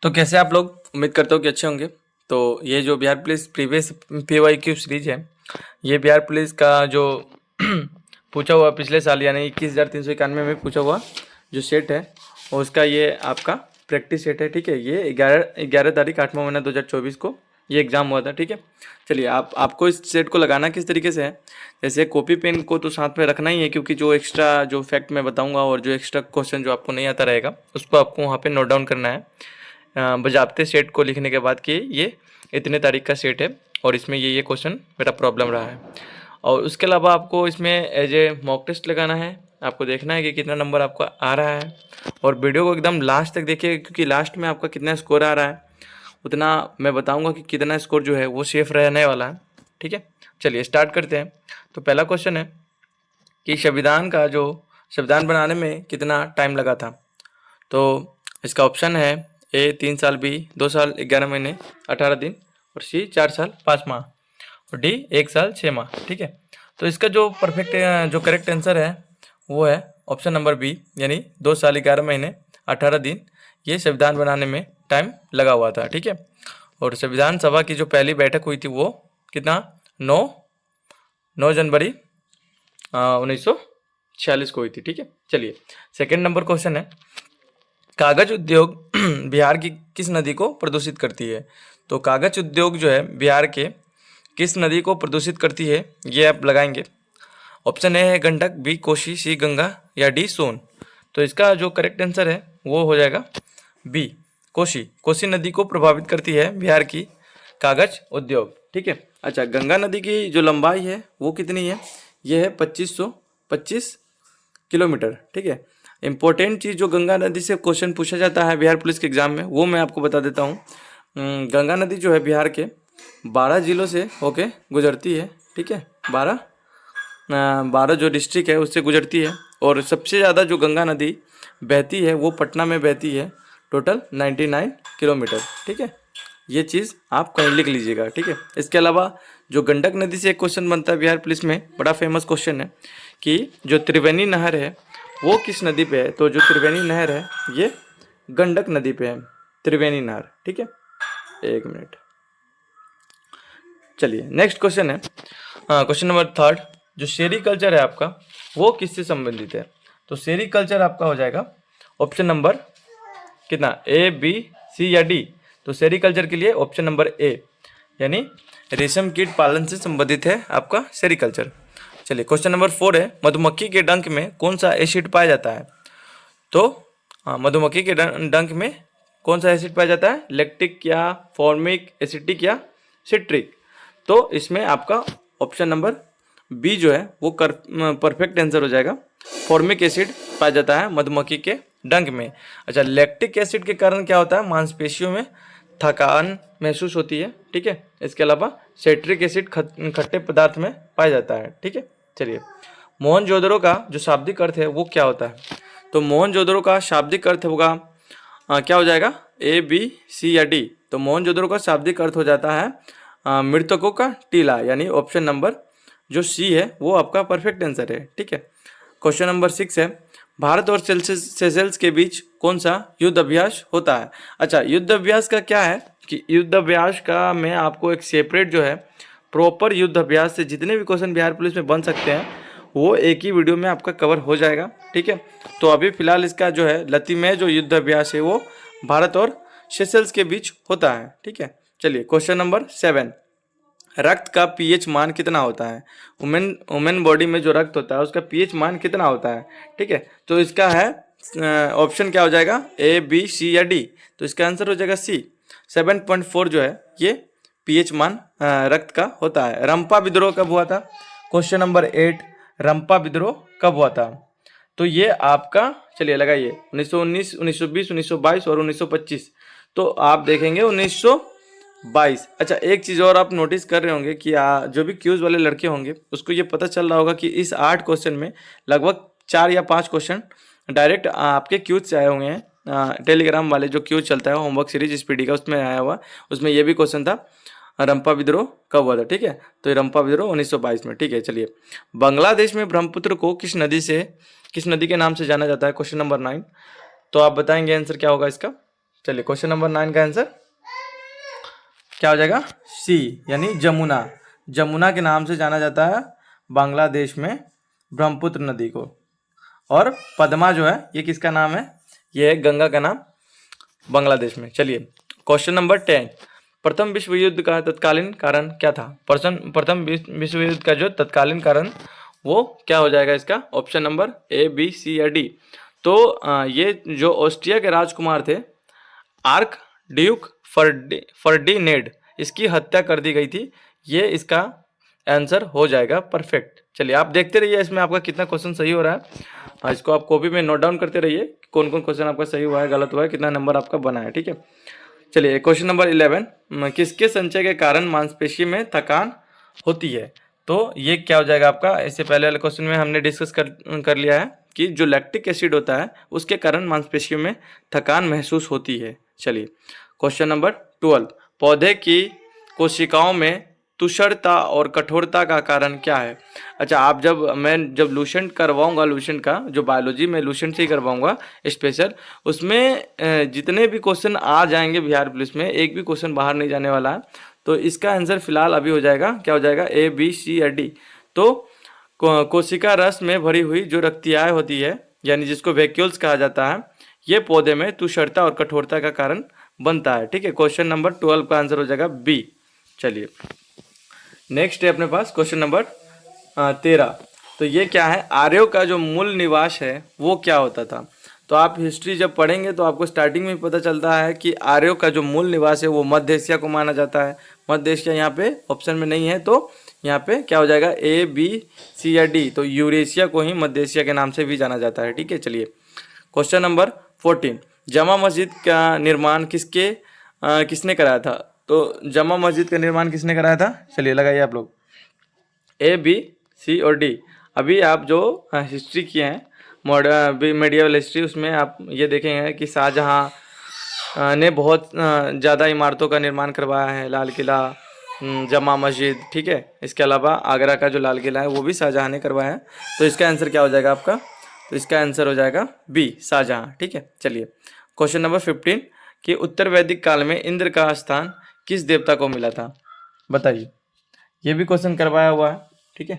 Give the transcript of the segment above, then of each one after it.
तो कैसे आप लोग, उम्मीद करता हूँ कि अच्छे होंगे। तो ये जो Bihar police previous PYQ series है, ये बिहार पुलिस का जो पूछा हुआ पिछले साल यानी 21,391 में पूछा हुआ जो सेट है, और उसका ये आपका प्रैक्टिस सेट है। ठीक है, ये 11 तारीख 8वां महीना 2024 को ये एग्ज़ाम हुआ था। ठीक है, चलिए आपको इस सेट को लगाना किस तरीके से है। जैसे कॉपी पेन को तो साथ में रखना ही है, क्योंकि जो एक्स्ट्रा जो फैक्ट मैं बताऊंगा और जो एक्स्ट्रा क्वेश्चन जो आपको नहीं आता रहेगा उसको आपको वहाँ पे नोट डाउन करना है बजाबते सेट को लिखने के बाद कि ये इतने तारीख का सेट है और इसमें ये क्वेश्चन मेरा प्रॉब्लम रहा है। और उसके अलावा आपको इसमें एज ए मॉक टेस्ट लगाना है। आपको देखना है कि कितना नंबर आपका आ रहा है, और वीडियो को एकदम लास्ट तक देखिए, क्योंकि लास्ट में आपका कितना स्कोर आ रहा है उतना मैं बताऊंगा कि कितना स्कोर जो है वो सेफ रहने वाला है। ठीक है, चलिए स्टार्ट करते हैं। तो पहला क्वेश्चन है कि संविधान बनाने में कितना टाइम लगा था। तो इसका ऑप्शन है ए 3 साल, बी 2 साल 11 महीने 18 दिन, और सी 4 साल 5 माह, और डी 1 साल 6 माह। ठीक है, तो इसका जो करेक्ट आंसर है वो है ऑप्शन नंबर बी, यानी 2 साल 11 महीने 18 दिन ये संविधान बनाने में टाइम लगा हुआ था। ठीक है, और संविधान सभा की जो पहली बैठक हुई थी वो कितना 9 जनवरी 1946 को हुई थी। ठीक है, चलिए सेकेंड नंबर क्वेश्चन है, कागज उद्योग बिहार की किस नदी को प्रदूषित करती है। तो कागज उद्योग जो है बिहार के किस नदी को प्रदूषित करती है, ये आप लगाएंगे। ऑप्शन ए है गंडक, बी कोसी, सी गंगा, या डी सोन। तो इसका जो करेक्ट आंसर है वो हो जाएगा बी कोसी नदी को प्रभावित करती है बिहार की कागज उद्योग। ठीक है, अच्छा गंगा नदी की जो लंबाई है वो कितनी है, ये है 2525 किलोमीटर। ठीक है, इंपॉर्टेंट चीज़ जो गंगा नदी से क्वेश्चन पूछा जाता है बिहार पुलिस के एग्जाम में वो मैं आपको बता देता हूँ। गंगा नदी जो है बिहार के 12 जिलों से होके गुजरती है। ठीक है, 12 जो डिस्ट्रिक्ट है उससे गुजरती है, और सबसे ज़्यादा जो गंगा नदी बहती है वो पटना में बहती है, टोटल 99 किलोमीटर। ठीक है, ये चीज़ आप कहीं लिख लीजिएगा। ठीक है, इसके अलावा जो गंडक नदी से एक क्वेश्चन बनता है बिहार पुलिस में, बड़ा फेमस क्वेश्चन है कि जो त्रिवेणी नहर है वो किस नदी पे है। तो जो त्रिवेणी नहर है ये गंडक नदी पे है, त्रिवेणी नहर। ठीक है, एक मिनट, चलिए नेक्स्ट क्वेश्चन है, क्वेश्चन नंबर थर्ड, जो सेरीकल्चर है आपका वो किससे संबंधित है। तो सेरीकल्चर आपका हो जाएगा ऑप्शन नंबर कितना, ए बी सी या डी। तो सेरीकल्चर के लिए ऑप्शन नंबर ए, यानी रेशम कीट पालन से संबंधित है आपका सेरीकल्चर। चलिए क्वेश्चन नंबर 4 है, मधुमक्खी के डंक में कौन सा एसिड पाया जाता है। तो मधुमक्खी के डंक में कौन सा एसिड पाया जाता है, लैक्टिक या फॉर्मिक, एसिटिक या सिट्रिक। तो इसमें आपका ऑप्शन नंबर बी जो है वो परफेक्ट आंसर हो जाएगा। फॉर्मिक एसिड पाया जाता है मधुमक्खी के डंक में। अच्छा, लैक्टिक एसिड के कारण क्या होता है, मांसपेशियों में थकान महसूस होती है। ठीक है, इसके अलावा सिट्रिक एसिड खट्टे पदार्थ में पाया जाता है। ठीक है, चलिए मोहनजोदड़ो का जो शाब्दिक अर्थ है वो क्या होता है। तो मोहनजोदड़ो का शाब्दिक अर्थ होगा क्या हो जाएगा, ए बी सी या डी। तो मोहनजोदड़ो का शाब्दिक अर्थ हो जाता है मृतकों का टीला, यानी ऑप्शन नंबर जो सी है वो आपका परफेक्ट आंसर है। ठीक है, क्वेश्चन नंबर 6 है, भारत और सेशेल्स के बीच कौन सा युद्ध अभ्यास होता है। अच्छा, युद्ध अभ्यास का क्या है कि युद्ध अभ्यास का मैं आपको एक सेपरेट जो है प्रॉपर युद्ध अभ्यास से जितने भी क्वेश्चन बिहार पुलिस में बन सकते हैं वो एक ही वीडियो में आपका कवर हो जाएगा। ठीक है, तो अभी फिलहाल इसका जो है लतीमें जो युद्ध अभ्यास है वो भारत और सेशेल्स के बीच होता है। ठीक है, चलिए क्वेश्चन नंबर 7, रक्त का पीएच मान कितना होता है। वुमेन बॉडी में जो रक्त होता है उसका पीएच मान कितना होता है। ठीक है, तो इसका है ऑप्शन क्या हो जाएगा, ए बी सी या डी। तो इसका आंसर हो जाएगा सी, 7.4 जो है ये पीएच मान रक्त का होता है। रंपा विद्रोह कब हुआ था, क्वेश्चन नंबर 8, रंपा विद्रोह कब हुआ था। तो ये आपका चलिए लगाइए 1919, 1920, 1922 और 1925। तो आप देखेंगे 1922। अच्छा, एक चीज़ और आप नोटिस कर रहे होंगे कि जो भी क्यूज वाले लड़के होंगे उसको ये पता चल रहा होगा कि इस 8 क्वेश्चन में लगभग 4 या 5 क्वेश्चन डायरेक्ट आपके क्यूज से आए हुए हैं। टेलीग्राम वाले जो क्यूज चलता है होमवर्क सीरीज स्पीडी का, उसमें आया हुआ, उसमें ये भी क्वेश्चन था रंपा विद्रोह कब हुआ था। ठीक है, तो ये रंपा विद्रोह 1922 में। ठीक है, चलिए बांग्लादेश में ब्रह्मपुत्र को किस नदी के नाम से जाना जाता है, क्वेश्चन नंबर 9। तो आप बताएंगे आंसर क्या होगा इसका। चलिए क्वेश्चन नंबर 9 का आंसर क्या हो जाएगा? सी यानी जमुना। जमुना के नाम से जाना जाता है बांग्लादेश में ब्रह्मपुत्र नदी को। और पद्मा जो है ये किसका नाम है? ये है गंगा का नाम बांग्लादेश में। चलिए क्वेश्चन नंबर 10, प्रथम विश्व युद्ध का तत्कालीन कारण क्या था? प्रथम विश्व युद्ध का जो तत्कालीन कारण वो क्या हो जाएगा इसका? ऑप्शन नंबर ए, बी, सी या डी। तो ये जो ऑस्ट्रिया के राजकुमार थे आर्क ड्यूक फर्डिनेंड, इसकी हत्या कर दी गई थी। ये इसका आंसर हो जाएगा परफेक्ट। चलिए आप देखते रहिए इसमें आपका कितना क्वेश्चन सही हो रहा है। इसको आप कॉपी में नोट डाउन करते रहिए कौन कौन क्वेश्चन आपका सही हुआ है, गलत हुआ है, कितना नंबर आपका बना है। ठीक है, चलिए क्वेश्चन नंबर 11, किसके संचय के कारण मांसपेशी में थकान होती है? तो ये क्या हो जाएगा आपका? इससे पहले वाले क्वेश्चन में हमने डिस्कस कर लिया है कि जो लैक्टिक एसिड होता है उसके कारण मांसपेशियों में थकान महसूस होती है। चलिए क्वेश्चन नंबर 12, पौधे की कोशिकाओं में तुषरता और कठोरता का कारण क्या है? अच्छा, आप जब लूसेंट करवाऊंगा, लूसेंट का जो बायोलॉजी में लूसेंट से ही करवाऊंगा स्पेशल, उसमें जितने भी क्वेश्चन आ जाएंगे बिहार पुलिस में, एक भी क्वेश्चन बाहर नहीं जाने वाला है। तो इसका आंसर फिलहाल अभी हो जाएगा, क्या हो जाएगा? ए, बी, सी या डी। तो कोशिका रस में भरी हुई जो रक्तियाएं होती है यानी जिसको वैक्यूल्स कहा जाता है, ये पौधे में तुषरता और कठोरता का कारण बनता है। ठीक है, क्वेश्चन नंबर 12 का आंसर हो जाएगा बी। चलिए नेक्स्ट है अपने पास क्वेश्चन नंबर 13। तो ये क्या है? आर्यों का जो मूल निवास है वो क्या होता था? तो आप हिस्ट्री जब पढ़ेंगे तो आपको स्टार्टिंग में पता चलता है कि आर्यों का जो मूल निवास है वो मध्य एशिया को माना जाता है। मध्य एशिया यहाँ पे ऑप्शन में नहीं है, तो यहाँ पे क्या हो जाएगा? ए, बी, सी या डी। तो यूरेशिया को ही मध्य एशिया के नाम से भी जाना जाता है। ठीक है, चलिए क्वेश्चन नंबर 14, जमा मस्जिद का निर्माण किसने कराया था? तो जमा मस्जिद का निर्माण किसने कराया था? चलिए लगाइए आप लोग, ए, बी, सी और डी। अभी आप जो हिस्ट्री किए हैं मॉडर्न मेडिएवल हिस्ट्री, उसमें आप ये देखेंगे कि शाहजहाँ ने बहुत ज़्यादा इमारतों का निर्माण करवाया है। लाल किला, जमा मस्जिद, ठीक है। इसके अलावा आगरा का जो लाल किला है वो भी शाहजहाँ ने करवाया है। तो इसका आंसर क्या हो जाएगा आपका? तो इसका आंसर हो जाएगा बी, शाहजहाँ। ठीक है, चलिए क्वेश्चन नंबर 15 कि उत्तर वैदिक काल में इंद्र का स्थान किस देवता को मिला था? बताइए, ये भी क्वेश्चन करवाया हुआ है। ठीक है,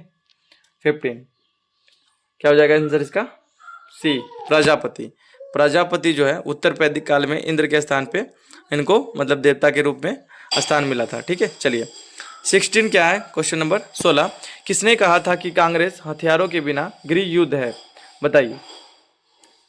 15 क्या हो जाएगा आंसर इसका? सी, प्रजापति। प्रजापति जो है उत्तर वैदिक काल में इंद्र के स्थान पे इनको मतलब देवता के रूप में स्थान मिला था। ठीक है, चलिए 16 क्या है? क्वेश्चन नंबर 16, किसने कहा था कि कांग्रेस हथियारों के बिना गृह युद्ध है? बताइए,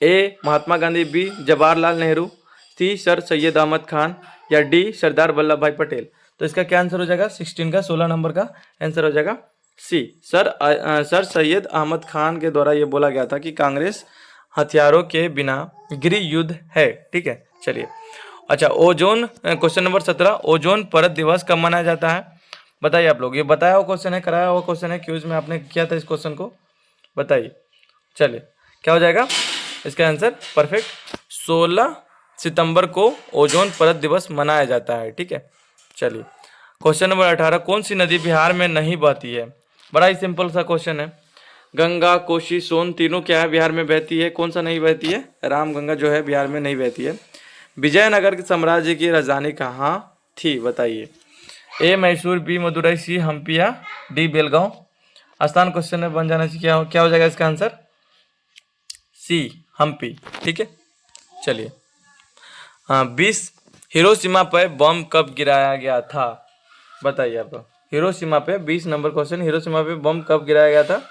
ए महात्मा गांधी, बी जवाहरलाल नेहरू, सी सर सैयद अहमद खान या डी सरदार वल्लभ भाई पटेल। तो इसका क्या आंसर हो जाएगा? 16 का 16 नंबर का आंसर हो जाएगा सी, सर सैयद अहमद खान के द्वारा ये बोला गया था कि कांग्रेस हथियारों के बिना गृह युद्ध है। ठीक है, चलिए अच्छा ओजोन, क्वेश्चन नंबर 17, ओजोन परत दिवस कब मनाया जाता है? बताइए आप लोग, ये बताया हुआ क्वेश्चन है, कराया हुआ क्वेश्चन है, क्यूज में आपने किया था इस क्वेश्चन को, बताइए। चलिए क्या हो जाएगा इसका आंसर? परफेक्ट, 16 सितंबर को ओजोन परत दिवस मनाया जाता है। ठीक है, चलिए क्वेश्चन नंबर 18, कौन सी नदी बिहार में नहीं बहती है? बड़ा ही सिंपल सा क्वेश्चन है। गंगा, कोसी, सोन तीनों क्या है बिहार में बहती है, कौन सा नहीं बहती है? रामगंगा जो है बिहार में नहीं बहती है। विजयनगर के साम्राज्य की राजधानी कहाँ थी? बताइए, ए मैसूर, बी मदुरई, सी हम्पी या डी बेलगांव। आसान क्वेश्चन है, बन जाना चाहिए। क्या हो जाएगा इसका आंसर? सी हम्पी। ठीक है, चलिए 20 हिरोशिमा पर बम कब गिराया गया था? बताइए आप। हिरोशिमा पे 20 नंबर क्वेश्चन, हिरोशिमा पे बम कब गिराया गया था?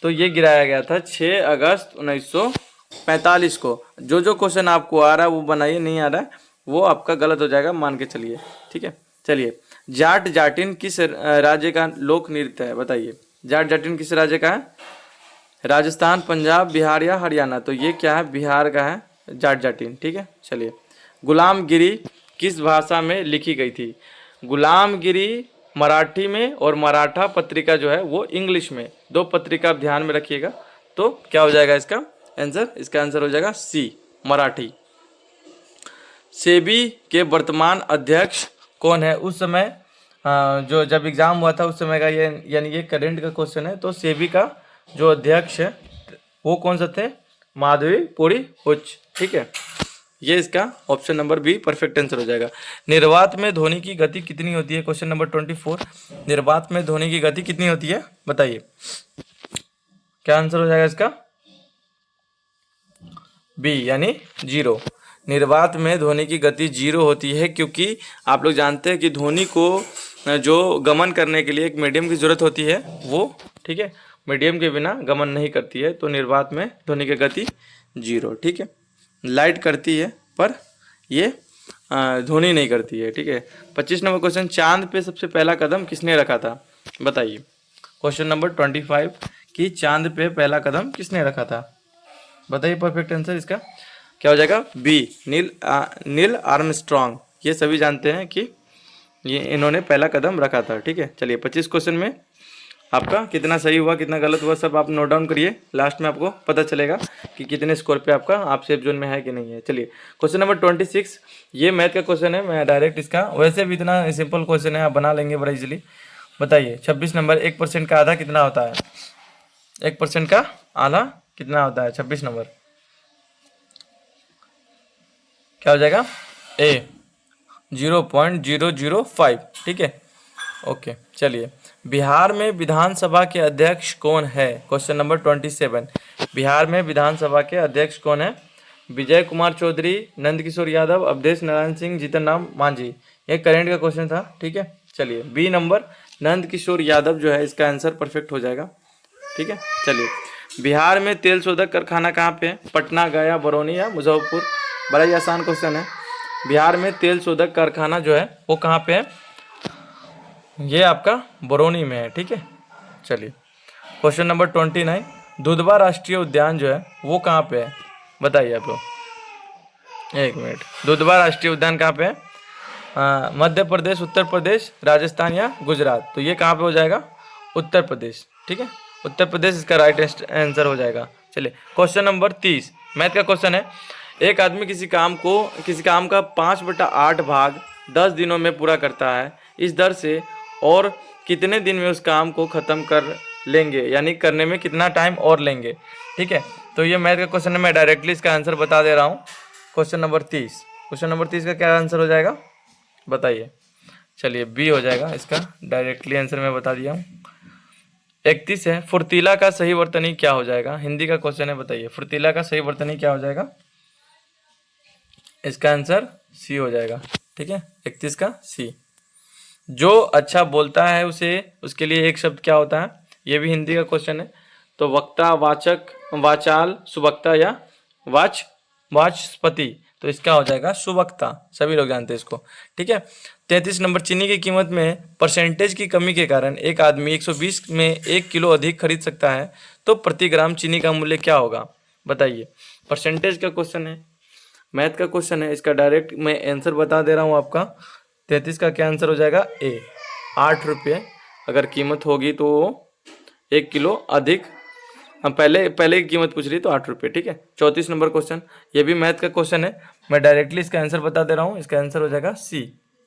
तो ये गिराया गया था 6 अगस्त 1945 को। जो क्वेश्चन आपको आ रहा है वो बनाइए, नहीं आ रहा है वो आपका गलत हो जाएगा, मान के चलिए। ठीक है, चलिए जाट जाटिन किस राज्य का लोक नृत्य है? बताइए, जाट जाटिन किस राज्य का है? राजस्थान, पंजाब, बिहार या हरियाणा। तो ये क्या है? बिहार का है जाट जाटिन। ठीक है, चलिए गुलामगिरी किस भाषा में लिखी गई थी? गुलामगिरी मराठी में और मराठा पत्रिका जो है वो इंग्लिश में। 2 पत्रिका आप ध्यान में रखिएगा। तो क्या हो जाएगा इसका आंसर? इसका आंसर हो जाएगा सी, मराठी। सेबी के वर्तमान अध्यक्ष कौन है? उस समय जो जब एग्जाम हुआ था उस समय का ये, यानी ये करेंट का क्वेश्चन है। तो सेबी का जो अध्यक्ष है वो कौन सा थे? माधवी पुरी उच्च। ठीक है, ये इसका option number be perfect answer हो जाएगा। निर्वात में ध्वनि की गति कितनी होती है? क्वेश्चन नंबर 24, निर्वात में ध्वनि की गति कितनी होती है बताइए, क्या आंसर हो जाएगा इसका? बी यानी 0। निर्वात में ध्वनि की गति 0 होती है, क्योंकि आप लोग जानते हैं कि ध्वनि को जो गमन करने के लिए एक मीडियम की जरूरत होती है वो, ठीक है, मीडियम के बिना गमन नहीं करती है। तो निर्वात में ध्वनि की गति 0, ठीक है। लाइट करती है पर ये ध्वनि नहीं करती है, ठीक है। 25 नंबर क्वेश्चन, चांद पे सबसे पहला कदम किसने रखा था बताइए। क्वेश्चन नंबर 25 कि चांद पे पहला कदम किसने रखा था बताइए। परफेक्ट आंसर इसका क्या हो जाएगा? B, Neil Armstrong. ये सभी जानते हैं कि ये इन्होंने पहला कदम रखा था, ठीक है। चलिए 25 क्वेश्चन में आपका कितना सही हुआ कितना गलत हुआ सब आप नोट डाउन करिए, लास्ट में आपको पता चलेगा कि कितने स्कोर पे आपका आप सेफ जोन में है कि नहीं है। चलिए क्वेश्चन नंबर 26, ये मैथ का क्वेश्चन है, मैं डायरेक्ट इसका, वैसे भी इतना सिंपल क्वेश्चन है आप बना लेंगे बड़ा इजीली। बताइए 26 नंबर, 1% का आधा कितना होता है? 1% का आधा कितना होता है? 26 नंबर क्या हो जाएगा? ए 0.005, ठीक है, ओके। चलिए बिहार में विधानसभा के अध्यक्ष कौन है? क्वेश्चन नंबर 27, बिहार में विधानसभा के अध्यक्ष कौन है? विजय कुमार चौधरी, नंदकिशोर यादव, अवधेश नारायण सिंह, जीतन राम मांझी। ये करंट का क्वेश्चन था, ठीक है। चलिए बी नंबर, नंदकिशोर यादव जो है इसका आंसर परफेक्ट हो जाएगा, ठीक है। चलिए बिहार में तेल शोधक कारखाना कहाँ पे है? पटना, गया, बरौनी या मुजफ्फरपुर? बड़ा ही आसान क्वेश्चन है। बिहार में तेल शोधक कारखाना जो है वो कहाँ पे है? ये आपका बरौनी में है, ठीक है। चलिए क्वेश्चन नंबर 29, दुधवा राष्ट्रीय उद्यान जो है वो कहाँ पे है बताइए आप लोग। एक मिनट, दुधवा राष्ट्रीय उद्यान कहाँ पे है? मध्य प्रदेश, उत्तर प्रदेश, राजस्थान या गुजरात? तो ये कहाँ पे हो जाएगा? उत्तर प्रदेश, ठीक है। उत्तर प्रदेश इसका राइट आंसर हो जाएगा। चलिए क्वेश्चन नंबर 30, मैथ का क्वेश्चन है। एक आदमी किसी काम का 5/8 भाग 10 दिनों में पूरा करता है, इस दर से और कितने दिन में उस काम को ख़त्म कर लेंगे, यानी करने में कितना टाइम और लेंगे, ठीक है। तो ये मैथ का क्वेश्चन है, मैं डायरेक्टली इसका आंसर बता दे रहा हूँ। क्वेश्चन नंबर 30, क्वेश्चन नंबर 30 का क्या आंसर हो जाएगा बताइए। चलिए बी हो जाएगा इसका, डायरेक्टली आंसर मैं बता दिया हूँ। 31 है, फुर्तीला का सही वर्तनी क्या हो जाएगा? हिंदी का क्वेश्चन है, बताइए फुर्तीला का सही वर्तनी क्या हो जाएगा? इसका आंसर सी हो जाएगा, ठीक है। 31 का सी। जो अच्छा बोलता है उसके लिए एक शब्द क्या होता है? ये भी हिंदी का क्वेश्चन है। तो वक्ता, वाचक, वाचाल, सुवक्ता या वाचस्पति? तो इसका हो जाएगा सुवक्ता, सभी लोग जानते हैं इसको, ठीक है। 33 नंबर, चीनी की कीमत में परसेंटेज की कमी के कारण एक आदमी 120 में 1 किलो अधिक खरीद सकता है, तो प्रति ग्राम चीनी का मूल्य क्या होगा बताइए। परसेंटेज का क्वेश्चन है, मैथ का क्वेश्चन है, इसका डायरेक्ट मैं आंसर बता दे रहा हूँ आपका। 33 का क्या आंसर हो जाएगा? ए 8 रुपये अगर कीमत होगी तो 1 किलो अधिक, हम पहले की कीमत पूछ रही तो 8 रुपये, ठीक है। 34 नंबर क्वेश्चन, ये भी मैथ का क्वेश्चन है, मैं डायरेक्टली इसका आंसर बता दे रहा हूँ। इसका आंसर हो जाएगा सी।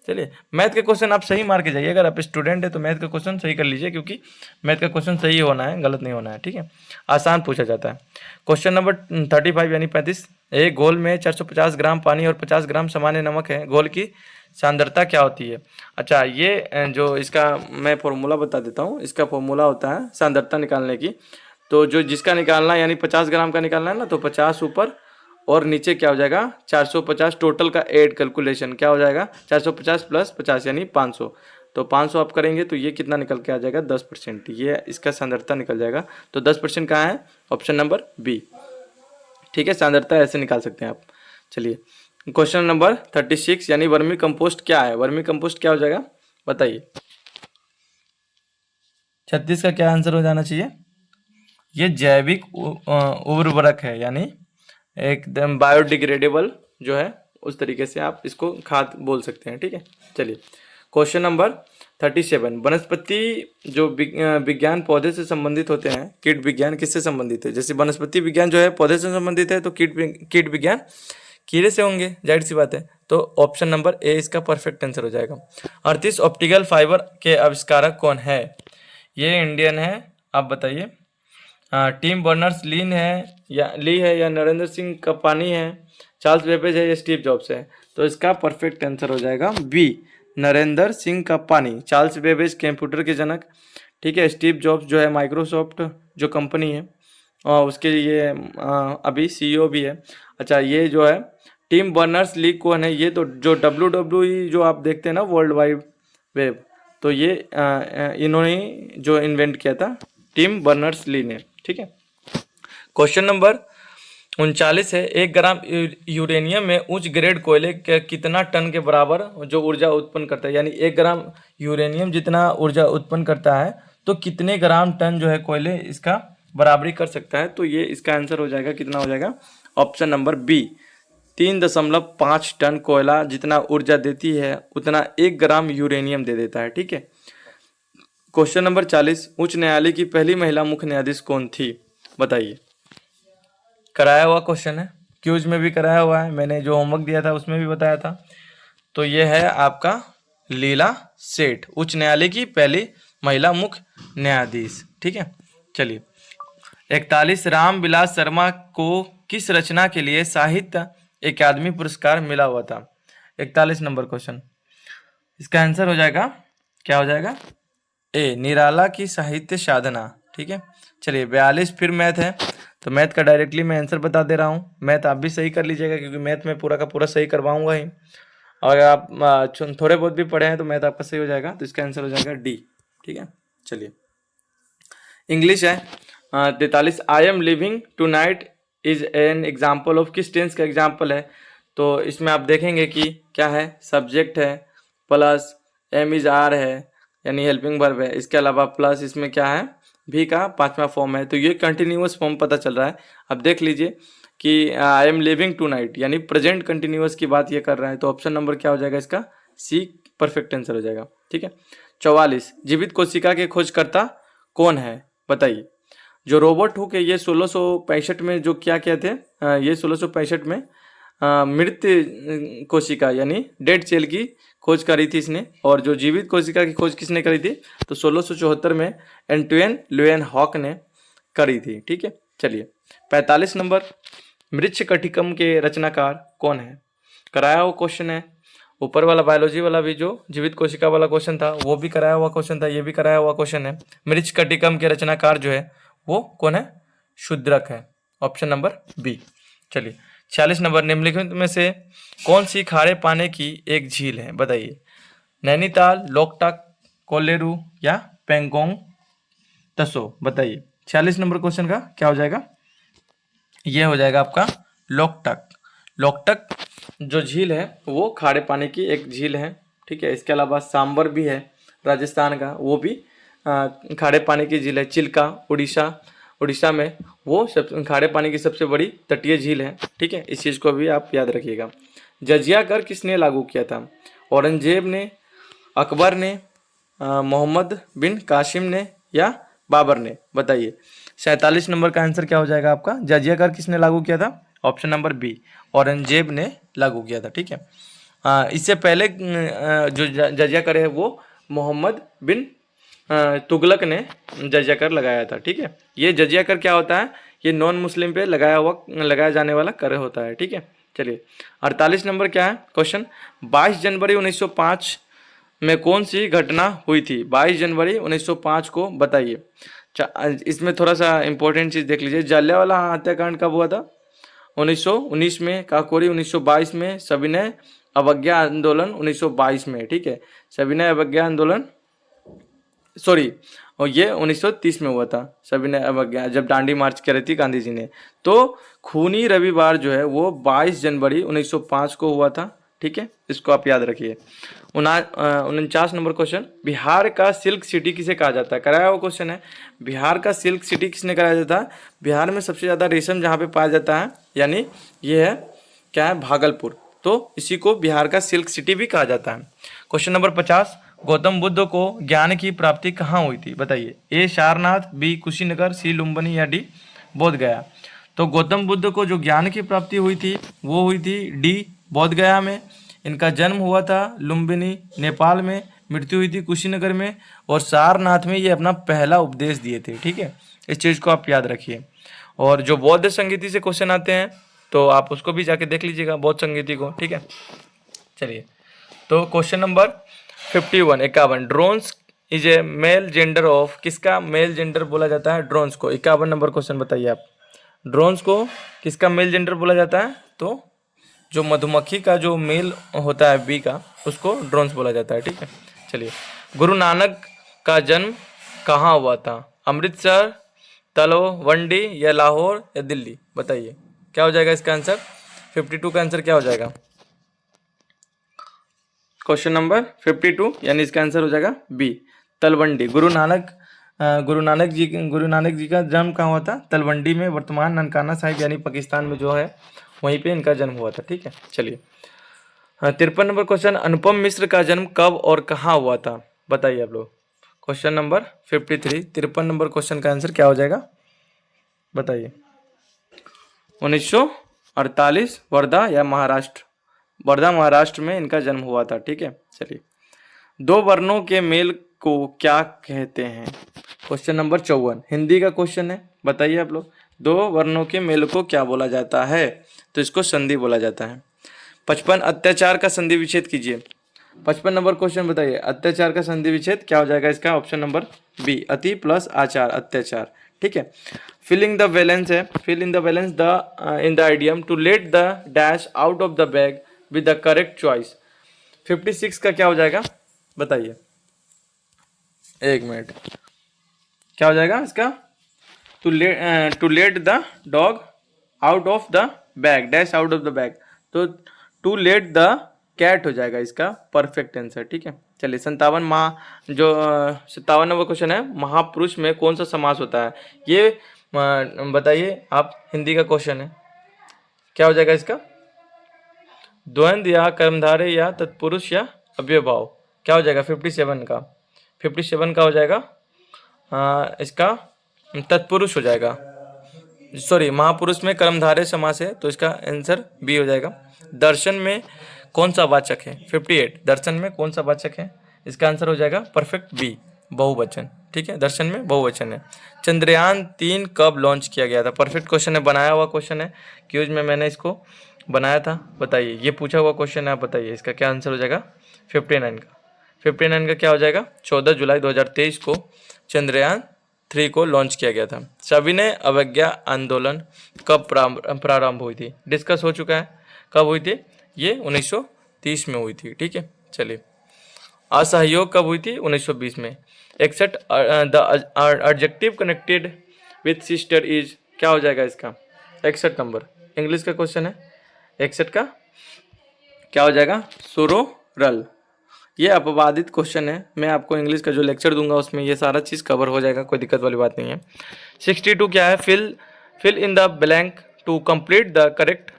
चलिए मैथ के क्वेश्चन आप सही मार के जाइए, अगर आप स्टूडेंट है तो मैथ का क्वेश्चन सही कर लीजिए, क्योंकि मैथ का क्वेश्चन सही होना है, गलत नहीं होना है, ठीक है। आसान पूछा जाता है। क्वेश्चन नंबर 35 यानी 35, एक घोल में 450 ग्राम पानी और 50 ग्राम सामान्य नमक है, घोल की सांद्रता क्या होती है? अच्छा, ये जो इसका मैं फॉर्मूला बता देता हूँ। इसका फॉर्मूला होता है सांद्रता निकालने की, तो जो जिसका निकालना यानी 50 ग्राम का निकालना है ना, तो 50 ऊपर और नीचे क्या हो जाएगा 450, टोटल का एड कैलकुलेशन क्या हो जाएगा 450 प्लस 50 यानी 500। तो 500 आप करेंगे तो ये कितना निकल के आ जाएगा 10%, ये इसका सांद्रता निकल जाएगा। तो 10% कहाँ है? ऑप्शन नंबर बी, ठीक है। सांद्रता ऐसे निकाल सकते हैं आप। चलिए क्वेश्चन नंबर 36 यानी वर्मी कंपोस्ट क्या है? वर्मी कंपोस्ट क्या हो जाएगा बताइए। 36 का क्या आंसर हो जाना चाहिए? ये जैविक उर्वरक है, यानी एकदम बायोडिग्रेडेबल जो है, उस तरीके से आप इसको खाद बोल सकते हैं, ठीक है। चलिए क्वेश्चन नंबर 37, वनस्पति जो विज्ञान पौधे से संबंधित होते हैं, कीट विज्ञान किससे संबंधित है? जैसे वनस्पति विज्ञान जो है पौधे से संबंधित है, तो कीट विज्ञान कीड़े से होंगे, जाहिर सी बात है। तो ऑप्शन नंबर ए इसका परफेक्ट आंसर हो जाएगा। 38, ऑप्टिकल फाइबर के आविष्कारक कौन है? ये इंडियन है, आप बताइए। टीम बर्नर्स ली है या नरेंद्र सिंह कपानी है, चार्ल्स बेबेज है या स्टीव जॉब्स है? तो इसका परफेक्ट आंसर हो जाएगा बी, नरेंद्र सिंह का पानी। चार्ल्स बेबेज कंप्यूटर के जनक, ठीक है। स्टीव जॉब्स जो है माइक्रोसॉफ्ट जो कंपनी है उसके ये अभी सीईओ भी है। अच्छा, ये जो है टिम बर्नर्स ली कौन है? ये तो जो WWE जो आप देखते हैं ना, वर्ल्ड वाइड वेब, तो ये इन्होंने जो इन्वेंट किया था, टिम बर्नर्स ली ने, ठीक है। क्वेश्चन नंबर 39 है, 1 ग्राम यूरेनियम में उच्च ग्रेड कोयले के कितना टन के बराबर जो ऊर्जा उत्पन्न करता है? यानी 1 ग्राम यूरेनियम जितना ऊर्जा उत्पन्न करता है तो कितने ग्राम टन जो है कोयले इसका बराबरी कर सकता है? तो ये इसका आंसर हो जाएगा, कितना हो जाएगा? ऑप्शन नंबर बी, 3.5 टन कोयला जितना ऊर्जा देती है उतना 1 ग्राम यूरेनियम दे देता है, ठीक है। क्वेश्चन नंबर 40, उच्च न्यायालय की पहली महिला मुख्य न्यायाधीश कौन थी? बताइए। कराया हुआ क्वेश्चन है, क्यूज में भी कराया हुआ है, मैंने जो होमवर्क दिया था उसमें भी बताया था। तो ये है आपका लीला सेठ, उच्च न्यायालय की पहली महिला मुख्य न्यायाधीश, ठीक है। चलिए 41, राम विलास शर्मा को किस रचना के लिए साहित्य अकादमी पुरस्कार मिला हुआ था? 41 नंबर क्वेश्चन, इसका आंसर हो जाएगा, क्या हो जाएगा? ए, निराला की साहित्य साधना, ठीक है। चलिए 42 फिर मैथ है, तो मैथ का डायरेक्टली मैं आंसर बता दे रहा हूँ। मैथ आप भी सही कर लीजिएगा क्योंकि मैथ में पूरा का पूरा सही करवाऊंगा ही। और अगर आप थोड़े बहुत भी पढ़े हैं तो मैथ आपका सही हो जाएगा, तो इसका आंसर हो जाएगा डी, ठीक है। चलिए इंग्लिश है 43, I am living tonight is an example of, किस टेंस का एग्जाम्पल है? तो इसमें आप देखेंगे कि क्या है, सब्जेक्ट है प्लस एम इज आर है यानी हेल्पिंग वर्ब है, इसके अलावा प्लस इसमें क्या है, भी का 5वां फॉर्म है, तो ये कंटिन्यूअस फॉर्म पता चल रहा है। अब देख लीजिए कि I am living tonight यानी प्रेजेंट कंटिन्यूअस की बात ये कर रहा है, तो ऑप्शन नंबर क्या हो जाएगा इसका? सी परफेक्ट आंसर हो जाएगा, ठीक है। 44, जीवित कोशिका के खोजकर्ता कौन है? बताइए। जो रॉबर्ट हुक है ये 1665 में जो क्या थे, ये 1665 में मृत कोशिका यानी डेड सेल की खोज करी थी इसने, और जो जीवित कोशिका की खोज किसने करी थी? तो 1674 में एंटोइन ल्यूएनहॉक ने करी थी, ठीक है। चलिए 45 नंबर, मृच्छकटिकम के रचनाकार कौन है? कराया हुआ क्वेश्चन है, ऊपर वाला बायोलॉजी वाला भी जो जीवित कोशिका वाला क्वेश्चन था वो भी कराया हुआ क्वेश्चन था, ये भी कराया हुआ क्वेश्चन है। मृच्छकटिकम के रचनाकार जो है वो कौन है? शूद्रक है, ऑप्शन नंबर बी। चलिए 46 नंबर, निम्नलिखित में से कौन सी खारे पानी की एक झील है? बताइए। नैनीताल, लोकटक, कोलेरू या पेंगोंग तसो? बताइए। 46 नंबर क्वेश्चन का क्या हो जाएगा? ये हो जाएगा आपका लोकटक। लोकटक जो झील है वो खारे पानी की एक झील है, ठीक है। इसके अलावा सांबर भी है राजस्थान का, वो भी खारे पानी की झील है। चिल्का उड़ीसा में वो सब खारे पानी की सबसे बड़ी तटीय झील है, ठीक है। इस चीज़ को भी आप याद रखिएगा। जजिया कर किसने लागू किया था? औरंगजेब ने, अकबर ने, मोहम्मद बिन कासिम ने या बाबर ने? बताइए। 47 नंबर का आंसर क्या हो जाएगा आपका? जजिया कर किसने लागू किया था? ऑप्शन नंबर बी, औरंगजेब ने लागू किया था, ठीक है। इससे पहले जो जजिया कर है वो मोहम्मद बिन तुगलक ने जजिया कर लगाया था, ठीक है। ये जजिया कर क्या होता है? ये नॉन मुस्लिम पे लगाया जाने वाला कर होता है, ठीक है। चलिए 48 नंबर क्या है क्वेश्चन? 22 जनवरी 1905 में कौन सी घटना हुई थी? 22 जनवरी 1905 को बताइए। इसमें थोड़ा सा इंपॉर्टेंट चीज़ देख लीजिए, जलियांवाला हत्याकांड कब हुआ था? 1919 में, काकोरी 1922 में, सविनय अवज्ञा आंदोलन 1922 में, ठीक है। सविनय अवज्ञा आंदोलन और ये 1930 में हुआ था, सविनय अवज्ञा, जब दांडी मार्च करी थी गांधी जी ने। तो खूनी रविवार जो है वो 22 जनवरी 1905 को हुआ था, ठीक है। इसको आप याद रखिए। 49 नंबर क्वेश्चन, बिहार का सिल्क सिटी किसे कहा जाता है? कराया हुआ क्वेश्चन है। बिहार का सिल्क सिटी किसने कराया जाता है? बिहार में सबसे ज़्यादा रेशम जहाँ पे पाया जाता है यानी ये है क्या है? भागलपुर, तो इसी को बिहार का सिल्क सिटी भी कहा जाता है। क्वेश्चन नंबर 50, गौतम बुद्ध को ज्ञान की प्राप्ति कहाँ हुई थी? बताइए। ए सारनाथ, बी कुशीनगर, सी लुम्बिनी या डी बोध गया? तो गौतम बुद्ध को जो ज्ञान की प्राप्ति हुई थी वो हुई थी डी बोध गया में। इनका जन्म हुआ था लुम्बिनी नेपाल में, मृत्यु हुई थी कुशीनगर में, और सारनाथ में ये अपना पहला उपदेश दिए थे, ठीक है। इस चीज़ को आप याद रखिए। और जो बौद्ध संगीति से क्वेश्चन आते हैं तो आप उसको भी जाके देख लीजिएगा बौद्ध संगीति को, ठीक है। चलिए, तो question number 51 51, drones is a male gender of, किसका मेल जेंडर बोला जाता है ड्रोन्स को? 51 नंबर क्वेश्चन बताइए आप, ड्रोन्स को किसका मेल जेंडर बोला जाता है? तो जो मधुमक्खी का जो मेल होता है बी का, उसको ड्रोन्स बोला जाता है, ठीक है। चलिए, गुरु नानक का जन्म कहाँ हुआ था? अमृतसर, तलवंडी या लाहौर या दिल्ली? बताइए क्या हो जाएगा इसका आंसर? 52 का आंसर क्या हो जाएगा? क्वेश्चन नंबर 52 यानी इसका आंसर हो जाएगा बी, तलवंडी। गुरु नानक जी का जन्म कहाँ हुआ था? तलवंडी में, वर्तमान ननकाना साहिब यानी पाकिस्तान में जो है वहीं पे इनका जन्म हुआ था, ठीक है। चलिए, 53 नंबर क्वेश्चन, अनुपम मिश्र का जन्म कब और कहाँ हुआ था? बताइए आप लोग। क्वेश्चन नंबर 53, 53 नंबर क्वेश्चन का आंसर क्या हो जाएगा? बताइए। 1948, वर्धा या महाराष्ट्र? वर्धा महाराष्ट्र में इनका जन्म हुआ था, ठीक है। चलिए, दो वर्णों के मेल को क्या कहते हैं? क्वेश्चन नंबर 54, हिंदी का क्वेश्चन है, बताइए आप लोग। दो वर्णों के मेल को क्या बोला जाता है? तो इसको संधि बोला जाता है। 55, अत्याचार का संधि विच्छेद कीजिए। 55 नंबर क्वेश्चन बताइए, अत्याचार का संधि विच्छेद क्या हो जाएगा इसका? ऑप्शन नंबर बी, अति प्लस आचार, अत्याचार, ठीक है। फिलिंग द बैलेंस है, fill in the balance the in the idiom to let the dash out of the bag with the correct choice. 56 का क्या हो जाएगा? बताइए, एक मिनट, क्या हो जाएगा इसका? To let the dog out of the bag, dash out of the bag, तो टू लेट द कैट हो जाएगा इसका परफेक्ट आंसर, ठीक है। चलिए, 57 नंबर क्वेश्चन है, महापुरुष में कौन सा समास होता है? ये बताइए आप, हिंदी का क्वेश्चन है, क्या हो जाएगा इसका? द्वंद्व या कर्मधारय या तत्पुरुष या अव्ययभाव? क्या हो जाएगा 57 का? 57 का हो जाएगा इसका तत्पुरुष हो जाएगा, सॉरी, महापुरुष में कर्मधारय समास है, तो इसका आंसर बी हो जाएगा। दर्शन में कौन सा वाचक है? 58, दर्शन में कौन सा वाचक है? इसका आंसर हो जाएगा परफेक्ट बी, बहुवचन, ठीक है। दर्शन में बहुवचन है। चंद्रयान 3 कब लॉन्च किया गया था? परफेक्ट क्वेश्चन है, बनाया हुआ क्वेश्चन है, क्यूज में मैंने इसको बनाया था। बताइए, ये पूछा हुआ क्वेश्चन है, आप बताइए इसका क्या आंसर हो जाएगा? 59 का। 59 का क्या हो जाएगा? 14 जुलाई 2023 को चंद्रयान 3 को लॉन्च किया गया था। सविनय अवज्ञा आंदोलन कब प्रारंभ हुई थी? डिस्कस हो चुका है, कब हुई थी? ये 1930 में हुई थी, ठीक है। चलिए, असहयोग कब हुई थी? 1920 में। 61, the adjective connected with sister is, क्या हो जाएगा इसका? 61 नंबर इंग्लिश का क्वेश्चन है, 61 का क्या हो जाएगा? सोरोरल। ये अपवादित क्वेश्चन है, मैं आपको इंग्लिश का जो लेक्चर दूंगा उसमें ये सारा चीज़ कवर हो जाएगा, कोई दिक्कत वाली बात नहीं है। 62 क्या है? Fill in the blank to complete the correct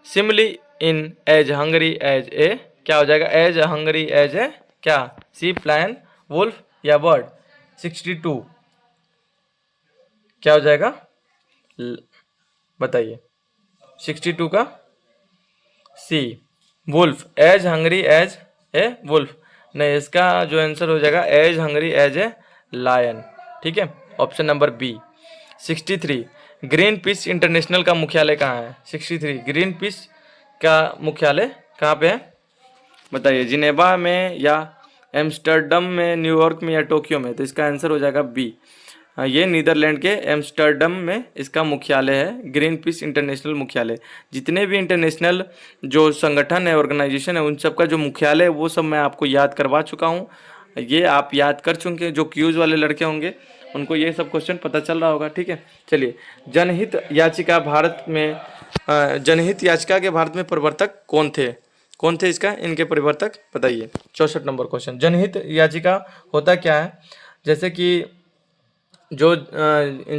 simile in as hungry as a, क्या हो जाएगा? एज हंगरी एज ए क्या? शीप, लायन, वुल्फ या बर्ड? 62 क्या हो जाएगा? बताइए। 62 का C, wolf, as hungry as a wolf नहीं, इसका जो आंसर हो जाएगा as hungry as a lion, ठीक है, option number B. 63, Greenpeace International का मुख्यालय कहाँ है? 63, ग्रीन पीस का मुख्यालय कहाँ पे है? बताइए, जिनेवा में या एम्स्टर्डम में, न्यूयॉर्क में या टोक्यो में? तो इसका आंसर हो जाएगा बी, ये नीदरलैंड के एम्स्टर्डम में इसका मुख्यालय है, ग्रीन पीस इंटरनेशनल मुख्यालय। जितने भी इंटरनेशनल जो संगठन है, ऑर्गेनाइजेशन है, उन सब का जो मुख्यालय है वो सब मैं आपको याद करवा चुका हूँ, ये आप याद कर चुके। जो क्यूज वाले लड़के होंगे उनको ये सब क्वेश्चन पता चल रहा होगा, ठीक है। चलिए, जनहित याचिका के भारत में प्रवर्तक कौन थे? कौन थे इसका, इनके परिवर्तक? बताइए। 64 नंबर क्वेश्चन, जनहित याचिका होता क्या है? जैसे कि जो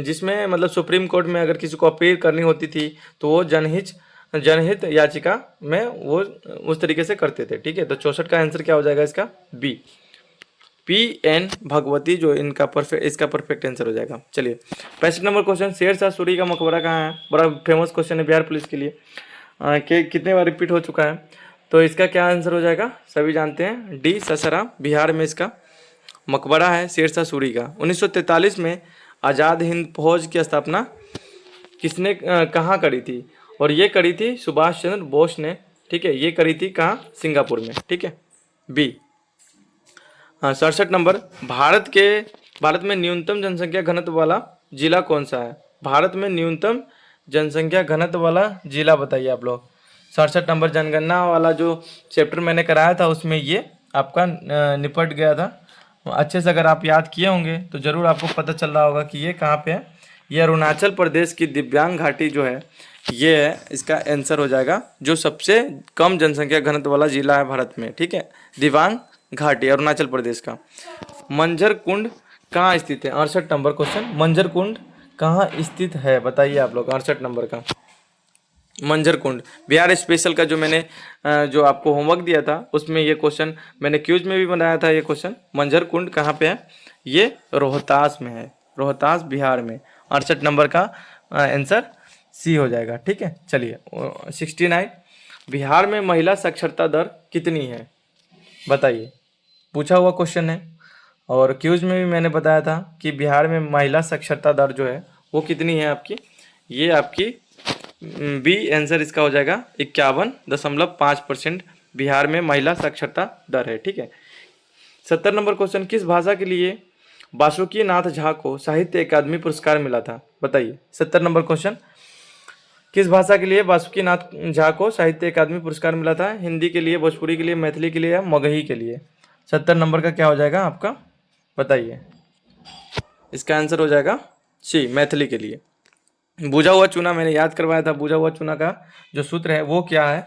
जिसमें मतलब सुप्रीम कोर्ट में अगर किसी को अपील करनी होती थी तो वो जनहित याचिका में वो उस तरीके से करते थे, ठीक है। तो 64 का आंसर क्या हो जाएगा इसका? बी, PN भगवती, जो इसका परफेक्ट आंसर हो जाएगा। चलिए, 65 नंबर क्वेश्चन, शेर शाह सूरी का मकबरा कहाँ है? बड़ा फेमस क्वेश्चन है बिहार पुलिस के लिए, कितने बार रिपीट हो चुका है। तो इसका क्या आंसर हो जाएगा? सभी जानते हैं, डी, ससरा, बिहार में इसका मकबरा है शेर शाह सूरी का। 1943 में आज़ाद हिंद फौज की स्थापना किसने कहाँ करी थी? और ये करी थी सुभाष चंद्र बोस ने, ठीक है। ये करी थी कहाँ, सिंगापुर में, ठीक है, बी। हाँ 67 नंबर, भारत में न्यूनतम जनसंख्या घनत्व वाला जिला कौन सा है? भारत में न्यूनतम जनसंख्या घनत्व वाला जिला बताइए आप लोग। 67 नंबर जनगणना वाला जो चैप्टर मैंने कराया था उसमें ये आपका निपट गया था अच्छे से। अगर आप याद किए होंगे तो ज़रूर आपको पता चल रहा होगा कि ये कहाँ पे है। ये अरुणाचल प्रदेश की दिव्यांग घाटी जो है ये है, इसका आंसर हो जाएगा। जो सबसे कम जनसंख्या घनत्व वाला जिला है भारत में, ठीक है, दिव्यांग घाटी अरुणाचल प्रदेश का। मंझर कुंड कहाँ स्थित है? 68 नंबर क्वेश्चन, मंझर कुंड कहाँ स्थित है बताइए आप लोग। 68 नंबर का मंझर कुंड, बिहार स्पेशल का जो मैंने जो आपको होमवर्क दिया था उसमें ये क्वेश्चन मैंने क्यूज में भी बनाया था। ये क्वेश्चन मंझर कुंड कहाँ पे है? ये रोहतास में है, रोहतास बिहार में। 68 नंबर का आंसर सी हो जाएगा, ठीक है। चलिए 69, बिहार में महिला साक्षरता दर कितनी है बताइए, पूछा हुआ क्वेश्चन है। और क्यूज में भी मैंने बताया था कि बिहार में महिला साक्षरता दर जो है वो कितनी है आपकी, ये आपकी बी आंसर इसका हो जाएगा 51.5% बिहार में महिला साक्षरता दर है, ठीक है। 70 नंबर क्वेश्चन, किस भाषा के लिए वासुकी नाथ झा को साहित्य अकादमी पुरस्कार मिला था बताइए। 70 नंबर क्वेश्चन, किस भाषा के लिए वासुकी नाथ झा को साहित्य अकादमी पुरस्कार मिला था? हिंदी के लिए, भोजपुरी के लिए, मैथिली के लिए या मगही के लिए? 70 नंबर का क्या हो जाएगा आपका बताइए। इसका आंसर हो जाएगा सी, मैथिली के लिए। बुझा हुआ चूना मैंने याद करवाया था, बुझा हुआ चूना का जो सूत्र है वो क्या है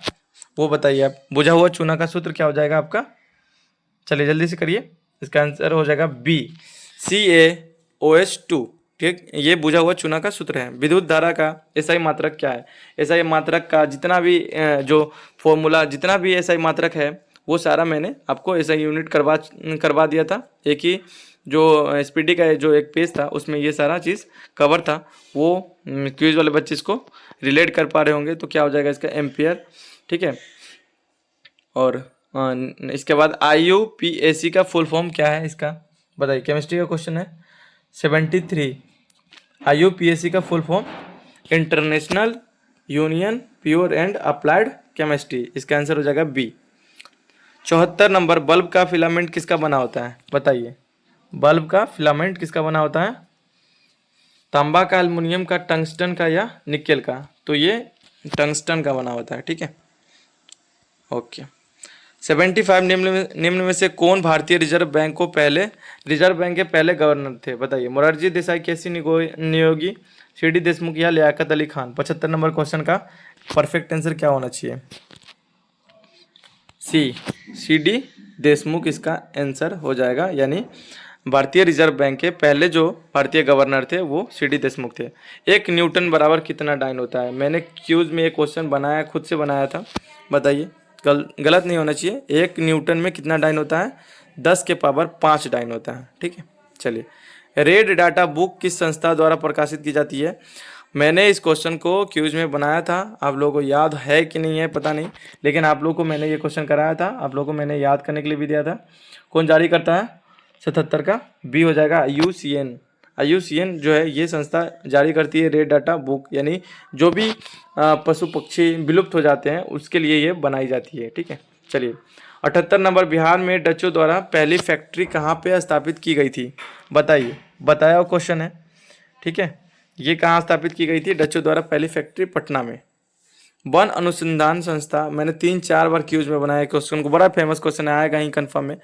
वो बताइए आप। बुझा हुआ चूना का सूत्र क्या हो जाएगा आपका, चलिए जल्दी से करिए। इसका आंसर हो जाएगा बी, CaOH2, ठीक। ये बुझा हुआ चूना का सूत्र है। विद्युत धारा का एसआई मात्रक क्या है? एसआई मात्रक का जितना भी जो फॉर्मूला, जितना भी एसआई मात्रक है वो सारा मैंने आपको एसआई यूनिट करवा दिया था। एक ही जो एसपीडी का जो एक पेज था उसमें ये सारा चीज़ कवर था। वो क्विज वाले बच्चे इसको रिलेट कर पा रहे होंगे। तो क्या हो जाएगा इसका एम्पियर, ठीक है। और इसके बाद IUPAC का फुल फॉर्म क्या है इसका बताइए। केमिस्ट्री का क्वेश्चन है 73। IUPAC का full form international union pure and applied chemistry. इसका आंसर हो जाएगा बी। 74 नंबर, बल्ब का फिलामेंट किसका बना होता है बताइए। बल्ब का फिलामेंट किसका बना होता है? तांबा का, एल्युमिनियम का, टंगस्टन का या निकेल का? तो ये टंगस्टन का बना होता है, ठीक है, ओके। 75, निम्न में से कौन भारतीय रिजर्व बैंक के पहले गवर्नर थे बताइए। मोरारजी देसाई, केसी नियोगी, CD देशमुख या लियाकत अली खान? 75 नंबर क्वेश्चन का परफेक्ट आंसर क्या होना चाहिए? सी, CD देशमुख इसका आंसर हो जाएगा। यानी भारतीय रिजर्व बैंक के पहले जो भारतीय गवर्नर थे वो CD देशमुख थे। 1 न्यूटन बराबर कितना डाइन होता है? मैंने क्यूज में ये क्वेश्चन बनाया, खुद से बनाया था, बताइए। गलत नहीं होना चाहिए। 1 न्यूटन में कितना डाइन होता है? 10 के पावर 5 डाइन होता है, ठीक है। चलिए, रेड डाटा बुक किस संस्था द्वारा प्रकाशित की जाती है? मैंने इस क्वेश्चन को क्यूज में बनाया था, आप लोगों को याद है कि नहीं है पता नहीं, लेकिन आप लोगों को मैंने ये क्वेश्चन कराया था, आप लोगों को मैंने याद करने के लिए भी दिया था। कौन जारी करता है? 77 का बी हो जाएगा IUCN। IUCN जो है ये संस्था जारी करती है रेड डाटा बुक, यानी जो भी पशु पक्षी विलुप्त हो जाते हैं उसके लिए ये बनाई जाती है, ठीक है। चलिए 78 नंबर, बिहार में डचों द्वारा पहली फैक्ट्री कहाँ पे स्थापित की गई थी बताइए। बताया हुआ क्वेश्चन है, ठीक है। ये कहाँ स्थापित की गई थी? डचों द्वारा पहली फैक्ट्री पटना में। वन अनुसंधान संस्था, मैंने 3-4 बार क्यूज में बनाया क्वेश्चन को, बड़ा फेमस क्वेश्चन आएगा ही कंफर्म में।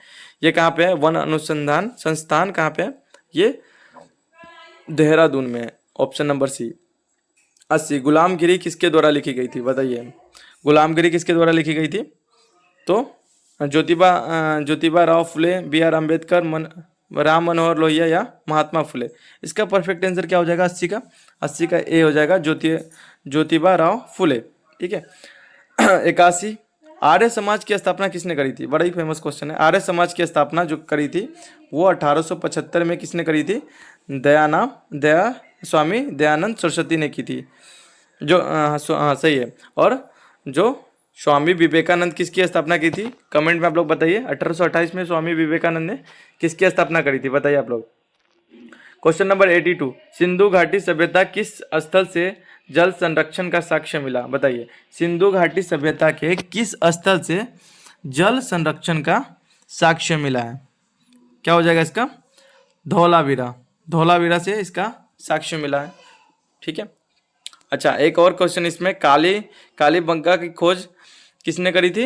ये कहाँ पे है? वन अनुसंधान संस्थान कहाँ पे है? ये देहरादून में है, ऑप्शन नंबर सी। 80, गुलामगिरी किसके द्वारा लिखी गई थी बताइए। गुलामगिरी किसके द्वारा लिखी गई थी? तो ज्योतिबा राव फुले, BR अम्बेडकर, राम मनोहर लोहिया या महात्मा फुले? इसका परफेक्ट आंसर क्या हो जाएगा 80 का? 80 का ए हो जाएगा, ज्योतिबा राव फुले, ठीक है। 81, आर्य समाज की स्थापना किसने करी थी? बड़ा ही फेमस क्वेश्चन है। आर्य समाज की स्थापना जो करी थी वो 1875 में किसने करी थी? स्वामी दयानंद सरस्वती ने की थी। जो हाँ सही है। और जो स्वामी विवेकानंद किसकी स्थापना की थी? कमेंट में आप लोग बताइए। 1828 में स्वामी विवेकानंद ने किसकी स्थापना करी थी बताइए आप लोग। क्वेश्चन नंबर 82, सिंधु घाटी सभ्यता किस स्थल से जल संरक्षण का साक्ष्य मिला? बताइए, सिंधु घाटी सभ्यता के किस स्थल से जल संरक्षण का साक्ष्य मिला है? क्या हो जाएगा इसका? धौलावीरा। धौलावीरा से इसका साक्ष्य मिला है। ठीक है। अच्छा, एक और क्वेश्चन इसमें, कालीबंगा की खोज किसने करी थी?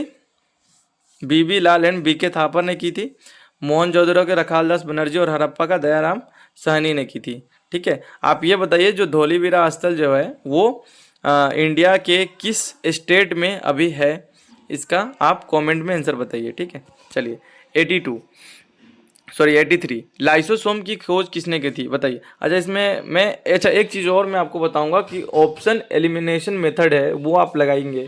बीबी लाल एंड बीके थापर ने की थी। मोहनजोदड़ो के रखालदास बनर्जी और हड़प्पा का दयाराम साहनी ने की थी। ठीक है। आप ये बताइए, जो धौलावीरा स्थल जो है वो इंडिया के किस स्टेट में अभी है? इसका आप कमेंट में आंसर बताइए। ठीक है। चलिए 83, लाइसोसोम की खोज किसने की थी? बताइए। अच्छा, इसमें मैं एक चीज़ और मैं आपको बताऊंगा कि ऑप्शन एलिमिनेशन मेथड है वो आप लगाएंगे,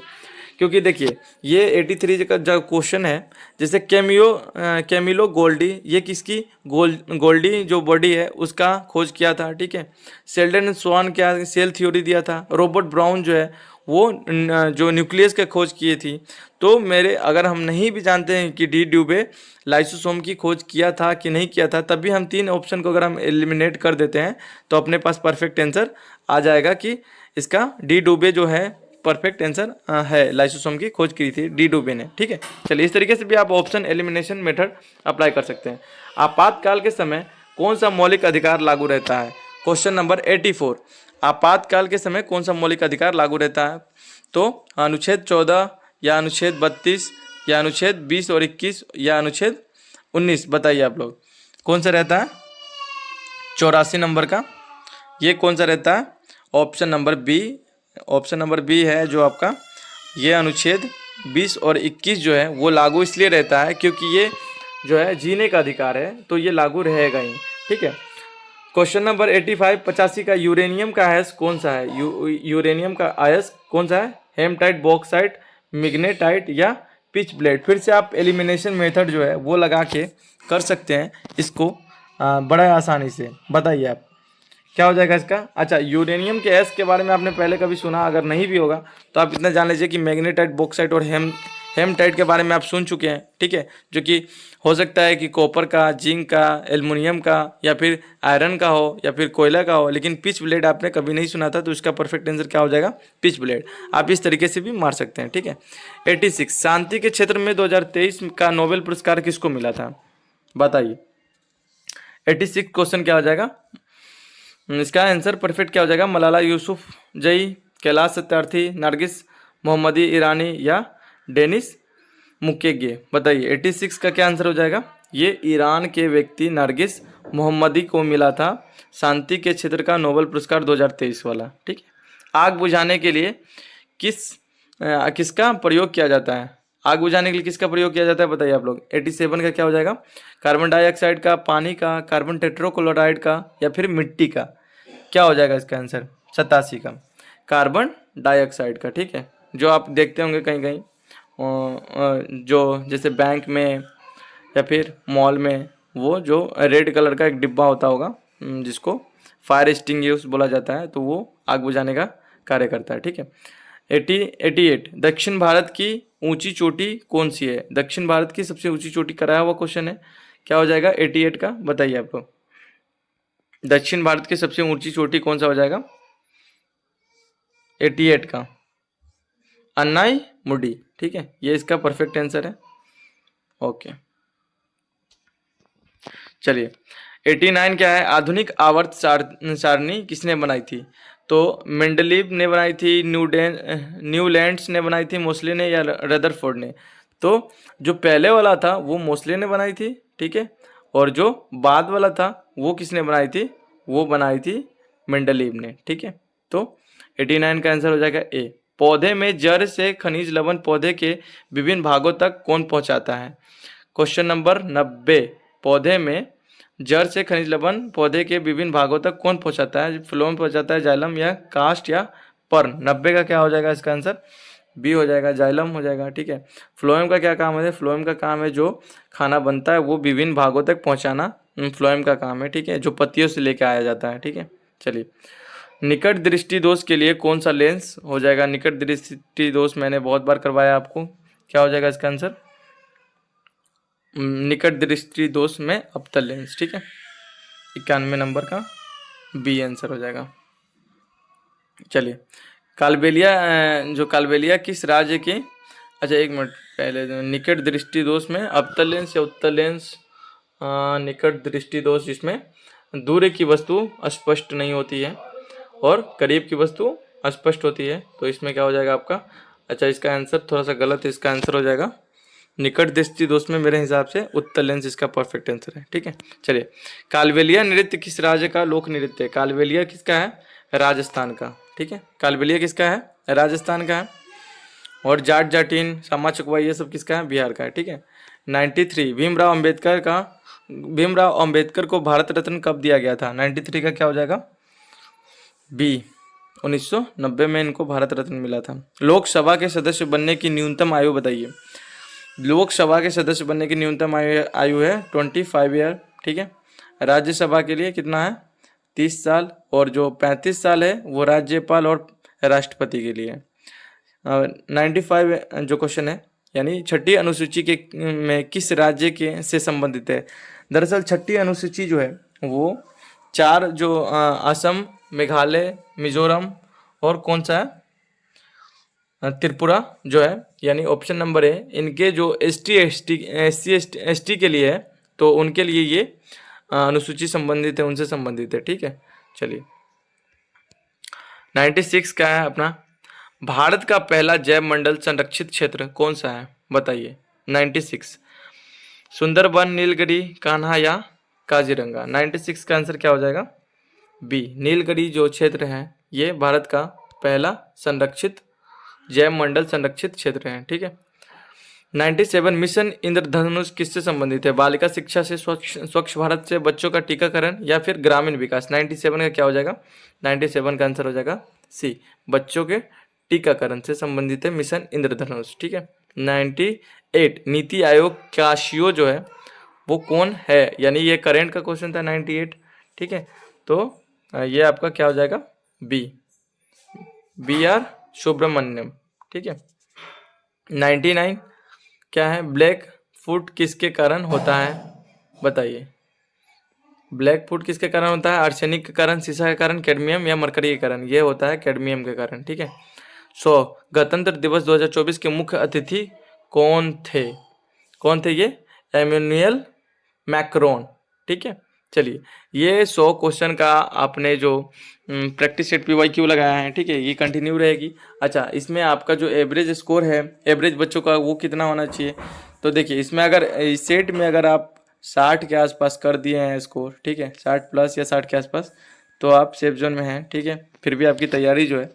क्योंकि देखिए ये 83 का जो क्वेश्चन है, जैसे कैमिलो गोल्डी, ये किसकी गोल्डी जो बॉडी है उसका खोज किया था। ठीक है। शेल्डन एंड स्वान क्या सेल थ्योरी दिया था। रॉबर्ट ब्राउन जो है वो जो न्यूक्लियस का खोज किए थी। तो अगर हम नहीं भी जानते हैं कि डी ड्यूबे लाइसोसोम की खोज किया था कि नहीं किया था, तब भी हम 3 ऑप्शन को अगर हम एलिमिनेट कर देते हैं तो अपने पास परफेक्ट आंसर आ जाएगा कि इसका डी ड्यूबे जो है परफेक्ट आंसर है। लाइसोसोम की खोज की थी डी ड्यूबे ने। ठीक है। चलिए, इस तरीके से भी आप ऑप्शन एलिमिनेशन मेथड अप्लाई कर सकते हैं। आपातकाल के समय कौन सा मौलिक अधिकार लागू रहता है? क्वेश्चन नंबर 84, आपातकाल के समय कौन सा मौलिक अधिकार लागू रहता है? तो अनुच्छेद 14 या अनुच्छेद 32 या अनुच्छेद 20 और 21 या अनुच्छेद 19, बताइए आप लोग कौन सा रहता है? 84 नंबर का ये कौन सा रहता है? ऑप्शन नंबर बी है जो आपका, ये अनुच्छेद 20 और 21 जो है वो लागू इसलिए रहता है क्योंकि ये जो है जीने का अधिकार है, तो ये लागू रहेगा ही। ठीक है। क्वेश्चन नंबर 85 का यूरेनियम का अयस्क कौन सा है? यूरेनियम का अयस्क कौन सा है? हेमटाइट, बॉक्साइट, मैग्नेटाइट या पिच ब्लेड? फिर से आप एलिमिनेशन मेथड जो है वो लगा के कर सकते हैं इसको बड़ा आसानी से। बताइए आप क्या हो जाएगा इसका? अच्छा, यूरेनियम के अयस्क के बारे में आपने पहले कभी सुना? अगर नहीं भी होगा तो आप इतना जान लीजिए कि मैग्नेटाइट, बॉक्साइट और हेमटाइट के बारे में आप सुन चुके हैं। ठीक है। जो कि हो सकता है कि कॉपर का, जिंक का, एल्युमिनियम का या फिर आयरन का हो या फिर कोयला का हो, लेकिन पिच ब्लेड आपने कभी नहीं सुना था, तो इसका परफेक्ट आंसर क्या हो जाएगा? Pitch blade. आप इस तरीके से भी मार सकते हैं। ठीक है। 86, शांति के क्षेत्र में 2023 का नोबेल पुरस्कार किसको मिला था? बताइए। 86 क्वेश्चन क्या हो जाएगा? इसका आंसर परफेक्ट क्या हो जाएगा? मलाला यूसुफजई, कैलाश सत्यार्थी, नरगिस मोहम्मदी ईरानी या डेनिस मुक्वेगे? बताइए 86 का क्या आंसर हो जाएगा? ये ईरान के व्यक्ति नरगिस मोहम्मदी को मिला था शांति के क्षेत्र का नोबेल पुरस्कार 2023 वाला। ठीक है। आग बुझाने के लिए किसका प्रयोग किया जाता है? आग बुझाने के लिए किसका प्रयोग किया जाता है? बताइए आप लोग। 87 का क्या हो जाएगा? कार्बन डाइऑक्साइड का, पानी का, कार्बन टेट्राक्लोराइड का या फिर मिट्टी का? क्या हो जाएगा इसका आंसर? 87 का कार्बन डाइऑक्साइड का। ठीक है। जो आप देखते होंगे कहीं कहीं जो जैसे बैंक में या फिर मॉल में, वो जो रेड कलर का एक डिब्बा होता होगा जिसको फायर एक्सटिंग्विशर बोला जाता है, तो वो आग बुझाने का कार्य करता है। ठीक है। 88, दक्षिण भारत की ऊंची चोटी कौन सी है? दक्षिण भारत की सबसे ऊंची चोटी कराया हुआ क्वेश्चन है। क्या हो जाएगा 88 का? बताइए आपको। दक्षिण भारत की सबसे ऊंची चोटी कौन सा हो जाएगा? 88 का अन्नाई मुडी। ठीक है। ये इसका परफेक्ट आंसर है। ओके। चलिए 89 क्या है? आधुनिक आवर्त सारणी किसने बनाई थी? तो मेंडलीव ने बनाई थी, न्यूलैंड्स ने बनाई थी, मोस्ले ने या रदरफोर्ड ने? तो जो पहले वाला था वो मोस्ले ने बनाई थी। ठीक है। और जो बाद वाला था वो किसने बनाई थी? वो बनाई थी मेंडलीव ने। ठीक है। तो 89 का आंसर हो जाएगा ए। पौधे में जड़ से खनिज लवण पौधे के विभिन्न भागों तक कौन पहुंचाता है? क्वेश्चन नंबर 90, पौधे में जड़ से खनिज लवण पौधे के विभिन्न भागों तक कौन पहुंचाता है? फ्लोएम पहुंचाता है, जाइलम या कास्ट या पर्न? 90 का क्या हो जाएगा इसका आंसर? बी हो जाएगा, जाइलम हो जाएगा। ठीक है। फ्लोएम का क्या काम है? फ्लोएम का काम है जो खाना बनता है वो विभिन्न भागों तक पहुंचाना फ्लोएम का काम है। ठीक है। जो पत्तियों से लेके आया जाता है। ठीक है। चलिए, निकट दृष्टि दोष के लिए कौन सा लेंस हो जाएगा? निकट दृष्टि दोष मैंने बहुत बार करवाया आपको। क्या हो जाएगा इसका आंसर? निकट दृष्टि दोष में अवतल लेंस। ठीक है। 91 नंबर का बी आंसर हो जाएगा। चलिए, कालबेलिया जो कालबेलिया किस राज्य की, अच्छा एक मिनट पहले, निकट दृष्टि दोष में अवतल लेंस या उत्तल लेंस, निकट दृष्टि दोष जिसमें दूर की वस्तु अस्पष्ट नहीं होती है और करीब की वस्तु अस्पष्ट होती है, तो इसमें क्या हो जाएगा आपका, अच्छा इसका आंसर थोड़ा सा गलत है, इसका आंसर हो जाएगा निकट दृष्टि दोष में मेरे हिसाब से उत्तल लेंस इसका परफेक्ट आंसर है। ठीक है, चलिए, कालबेलिया नृत्य किस राज्य का लोक नृत्य है? कालबेलिया किसका है? राजस्थान का। ठीक है, कालबेलिया किसका है? राजस्थान का है। और जाट जाटिन सामा चकवा ये सब किसका है? बिहार का है। ठीक है, 93 भीमराव अंबेडकर को भारत रत्न कब दिया गया था? 93 का क्या हो जाएगा? बी, 1990 में इनको भारत रत्न मिला था। लोकसभा के सदस्य बनने की न्यूनतम आयु बताइए। लोकसभा के सदस्य बनने की न्यूनतम आयु है 25 ईयर। ठीक है, राज्यसभा के लिए कितना है? 30 साल, और जो 35 साल है वो राज्यपाल और राष्ट्रपति के लिए। 95 जो क्वेश्चन है, यानी छठी अनुसूची के में किस राज्य के से संबंधित है? दरअसल छठी अनुसूची जो है वो 4 जो असम, मेघालय, मिजोरम और कौन सा है? त्रिपुरा जो है, यानी ऑप्शन नंबर है, इनके जो एस टी के लिए है, तो उनके लिए ये अनुसूची संबंधित है, उनसे संबंधित है। ठीक है, चलिए, 96 क्या है अपना? भारत का पहला जैव मंडल संरक्षित क्षेत्र कौन सा है? बताइए। 96 सुंदरबन, नीलगिरी, कान्हा या काजीरंगा। 96 का आंसर क्या हो जाएगा? बी, नीलगिरी जो क्षेत्र है ये भारत का पहला संरक्षित जैव मंडल संरक्षित क्षेत्र है। ठीक है, 97 मिशन इंद्रधनुष किससे संबंधित है? बालिका शिक्षा से, स्वच्छ भारत से, बच्चों का टीकाकरण या फिर ग्रामीण विकास। 97 का क्या हो जाएगा? 97 का आंसर हो जाएगा सी, बच्चों के टीकाकरण से संबंधित है मिशन इंद्रधनुष। ठीक है, 98 नीति आयोग काशियो जो है वो कौन है? यानी ये करेंट का क्वेश्चन था 98। ठीक है, तो ये आपका क्या हो जाएगा? B R Subramaniam. ठीक है, 99 क्या है? ब्लैक फुट किसके कारण होता है? बताइए। ब्लैक फुट किसके कारण होता है? आर्सेनिक के कारण, सीसा के कारण, कैडमियम या मरकरी के कारण? ये होता है कैडमियम के कारण। ठीक है, गणतंत्र दिवस 2024 के मुख्य अतिथि कौन थे? कौन थे ये? Emmanuel Macron. ठीक है, चलिए, ये 100 क्वेश्चन का आपने जो प्रैक्टिस सेट PYQ लगाया है, ठीक है, ये कंटिन्यू रहेगी। अच्छा, इसमें आपका जो एवरेज स्कोर है, एवरेज बच्चों का, वो कितना होना चाहिए? तो देखिए, इसमें अगर इस सेट में अगर आप 60 के आसपास कर दिए हैं स्कोर, ठीक है, 60 प्लस या 60 के आसपास, तो आप सेफ जोन में हैं। ठीक है, फिर भी आपकी तैयारी जो है